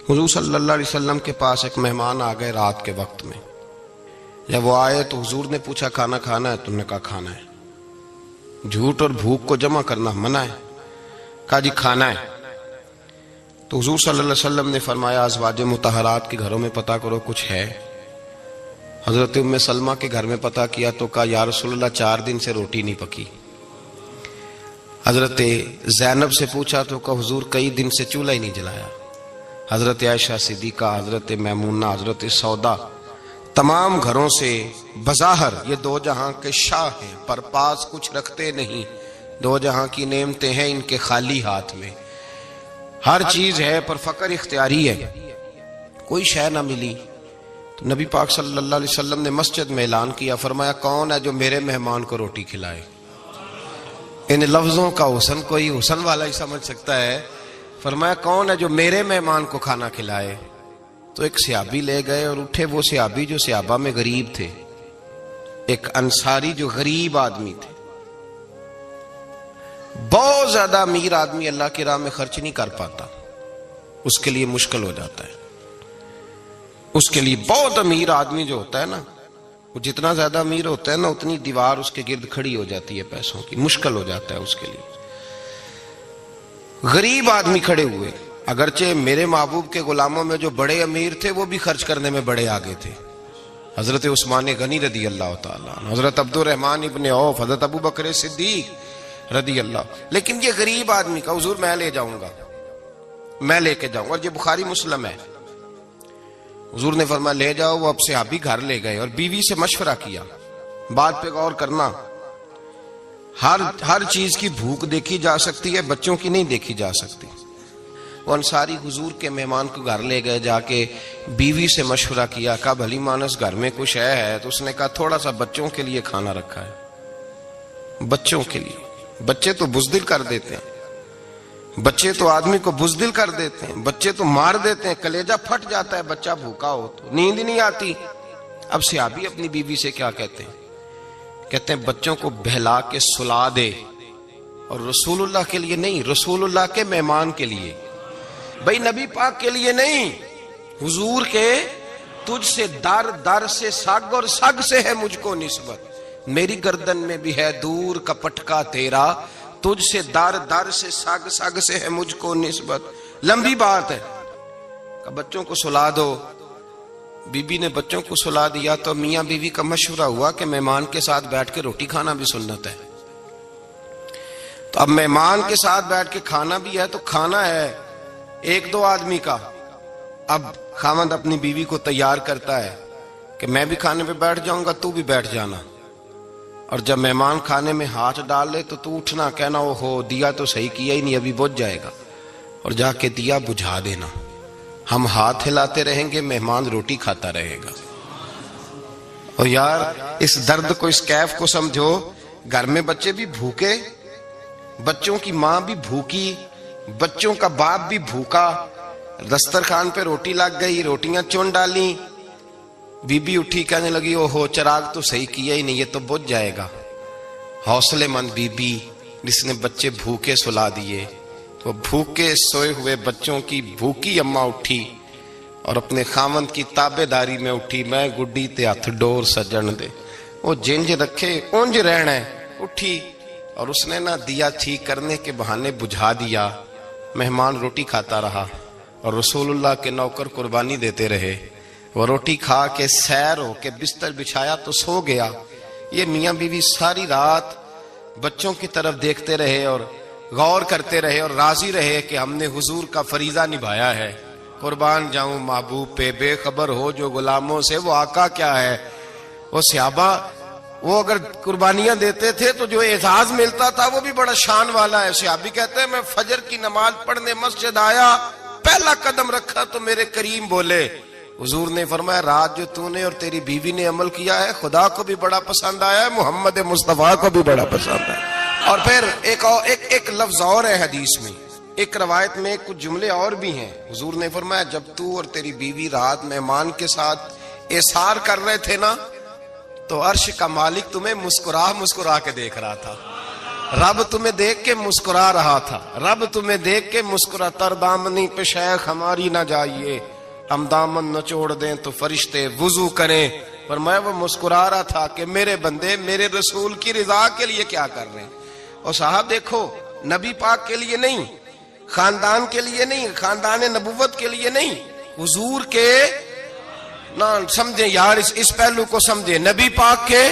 حضور صلی اللہ علیہ وسلم کے پاس ایک مہمان آ گئے رات کے وقت میں. جب وہ آئے تو حضور نے پوچھا کھانا کھانا ہے؟ تم نے کہا کھانا ہے. جھوٹ اور بھوک کو جمع کرنا منع ہے. کہا جی کھانا ہے. تو حضور صلی اللہ علیہ وسلم نے فرمایا ازواج مطہرات کے گھروں میں پتہ کرو کچھ ہے. حضرت ام سلمہ کے گھر میں پتہ کیا تو کہا یا رسول اللہ 4 دن سے روٹی نہیں پکی. حضرت زینب سے پوچھا تو کہا حضور کئی دن سے چولہا ہی نہیں جلایا. حضرت عائشہ صدیقہ، حضرت میمونہ، حضرت سودا، تمام گھروں سے بظاہر یہ 2 جہاں کے شاہ ہیں پر پاس کچھ رکھتے نہیں. 2 جہاں کی نعمتیں ہیں ان کے خالی ہاتھ میں. ہر چیز ہے پر فقر اختیاری ہے. کوئی شے نہ ملی تو نبی پاک صلی اللہ علیہ وسلم نے مسجد میں اعلان کیا، فرمایا کون ہے جو میرے مہمان کو روٹی کھلائے. ان لفظوں کا حسن کوئی حسن والا ہی سمجھ سکتا ہے. فرمایا کون ہے جو میرے مہمان کو کھانا کھلائے. تو ایک صحابی لے گئے اور اٹھے وہ صحابی جو صحابہ میں غریب تھے، ایک انصاری جو غریب آدمی تھے. بہت زیادہ امیر آدمی اللہ کی راہ میں خرچ نہیں کر پاتا، اس کے لیے مشکل ہو جاتا ہے. اس کے لیے بہت امیر آدمی جو ہوتا ہے نا، وہ جتنا زیادہ امیر ہوتا ہے نا اتنی دیوار اس کے گرد کھڑی ہو جاتی ہے پیسوں کی، مشکل ہو جاتا ہے اس کے لیے. غریب آدمی کھڑے ہوئے. اگرچہ میرے محبوب کے غلاموں میں جو بڑے امیر تھے وہ بھی خرچ کرنے میں بڑے آگے تھے. حضرت عثمان غنی رضی اللہ تعالیٰ عنہ، حضرت عبد الرحمن ابن عوف، حضرت ابو بکر صدیق رضی اللہ. لیکن یہ غریب آدمی کا حضور میں لے جاؤں گا، میں لے کے جاؤں. اور یہ بخاری مسلم ہے. حضور نے فرمایا لے جاؤ. وہ اب صحابی گھر لے گئے اور بیوی سے مشورہ کیا. بات پہ غور کرنا، ہر چیز کی بھوک دیکھی جا سکتی ہے، بچوں کی نہیں دیکھی جا سکتی. وہ انصاری حضور کے مہمان کو گھر لے گئے، جا کے بیوی سے مشورہ کیا. کہا بھلی مانس گھر میں کچھ ہے؟ تو اس نے کہا تھوڑا سا بچوں کے لیے کھانا رکھا ہے. بچوں کے لیے. بچے تو بزدل کر دیتے ہیں، بچے تو آدمی کو بزدل کر دیتے ہیں، بچے تو مار دیتے ہیں، کلیجہ پھٹ جاتا ہے بچہ بھوکا ہو تو، نیند ہی نہیں آتی. اب صحابی اپنی بیوی سے کیا کہتے ہیں؟ کہتے ہیں بچوں کو بہلا کے سلا دے. اور رسول اللہ کے لیے نہیں، رسول اللہ کے مہمان کے لیے، بھئی نبی پاک کے لیے نہیں، حضور کے. تجھ سے در در سے سگ اور سگ سے ہے مجھ کو نسبت، میری گردن میں بھی ہے دور کا پٹکا تیرا، تجھ سے در در سے سگ سگ سے ہے مجھ کو نسبت. لمبی بات ہے. کہ بچوں کو سلا دو. بی بی نے بچوں کو سلا دیا تو میاں بیوی کا مشورہ ہوا کہ مہمان کے ساتھ بیٹھ کے روٹی کھانا بھی سنت ہے. تو اب مہمان کے ساتھ بیٹھ کے کھانا بھی ہے تو کھانا ہے 1-2 آدمی کا. اب خاوند اپنی بیوی کو تیار کرتا ہے کہ میں بھی کھانے پہ بیٹھ جاؤں گا، تو بھی بیٹھ جانا. اور جب مہمان کھانے میں ہاتھ ڈال لے تو اٹھنا، کہنا او ہو دیا تو صحیح کیا ہی نہیں، ابھی بجھ جائے گا، اور جا کے دیا بجھا دینا. ہم ہاتھ ہلاتے رہیں گے، مہمان روٹی کھاتا رہے گا. اور یار اس درد کو، اس کیف کو سمجھو. گھر میں بچے بھی بھوکے، بچوں کی ماں بھی بھوکی، بچوں کا باپ بھی بھوکا. دسترخوان پہ روٹی لگ گئی، روٹیاں چون ڈالی. بی بی اٹھی کہنے لگی او ہو چراغ تو صحیح کیا ہی نہیں، یہ تو بجھ جائے گا. حوصلے مند بی بی جس نے بچے بھوکے سلا دیے. وہ بھوکے سوئے ہوئے بچوں کی بھوکی اماں اٹھی اور اپنے خاوند کی تابع داری میں اٹھی. میں گڈی تے ہتھ ڈور سجن دے، وہ جنج رکھے اونج رہنا ہے. اٹھی اور اس نے نہ دیا ٹھیک کرنے کے بہانے بجھا دیا. مہمان روٹی کھاتا رہا اور رسول اللہ کے نوکر قربانی دیتے رہے. وہ روٹی کھا کے سیر ہو کے بستر بچھایا تو سو گیا. یہ میاں بیوی ساری رات بچوں کی طرف دیکھتے رہے اور غور کرتے رہے اور راضی رہے کہ ہم نے حضور کا فریضہ نبھایا ہے. قربان جاؤں محبوب پہ، بے خبر ہو جو غلاموں سے وہ آقا کیا ہے. وہ صحابہ وہ اگر قربانیاں دیتے تھے تو جو اعزاز ملتا تھا وہ بھی بڑا شان والا ہے. صحابی کہتے ہیں میں فجر کی نماز پڑھنے مسجد آیا، پہلا قدم رکھا تو میرے کریم بولے. حضور نے فرمایا رات جو تو نے اور تیری بیوی نے عمل کیا ہے خدا کو بھی بڑا پسند آیا ہے، محمد مصطفیٰ کو بھی بڑا پسند ہے. اور پھر ایک لفظ اور ہے حدیث میں، ایک روایت میں کچھ جملے اور بھی ہیں. حضور نے فرمایا جب تو اور تیری بیوی رات مہمان کے ساتھ ایثار کر رہے تھے نا تو عرش کا مالک تمہیں مسکرا مسکرا کے دیکھ رہا تھا. رب تمہیں دیکھ کے مسکرا رہا تھا، رب تمہیں دیکھ کے مسکرا، تر دامنی پہ شیخ ہماری نہ جائیے، ہم دامن نچوڑ دیں تو فرشتے وضو کریں۔ پر میں وہ مسکرا رہا تھا کہ میرے بندے میرے رسول کی رضا کے لیے کیا کر رہے ہیں۔ اور صاحب دیکھو، نبی پاک کے لیے نہیں، خاندان کے لیے نہیں، خاندان نبوت کے لیے نہیں، حضور کے نہ سمجھیں یار، اس پہلو کو سمجھیں، نبی پاک کے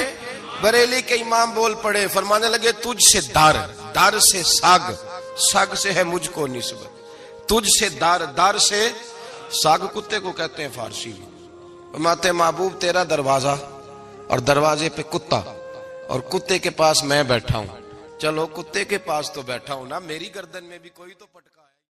بریلی کے امام بول پڑے، فرمانے لگے تجھ سے در، در سے سگ، سگ سے ہے مجھ کو نسبت، تجھ سے در، در سے سگ کتے کو کہتے ہیں فارسی میں۔ فرماتے محبوب تیرا دروازہ اور دروازے پہ کتا، اور کتے کے پاس میں بیٹھا ہوں، چلو کتے کے پاس تو بیٹھا ہوں نا، میری گردن میں بھی کوئی تو پٹکا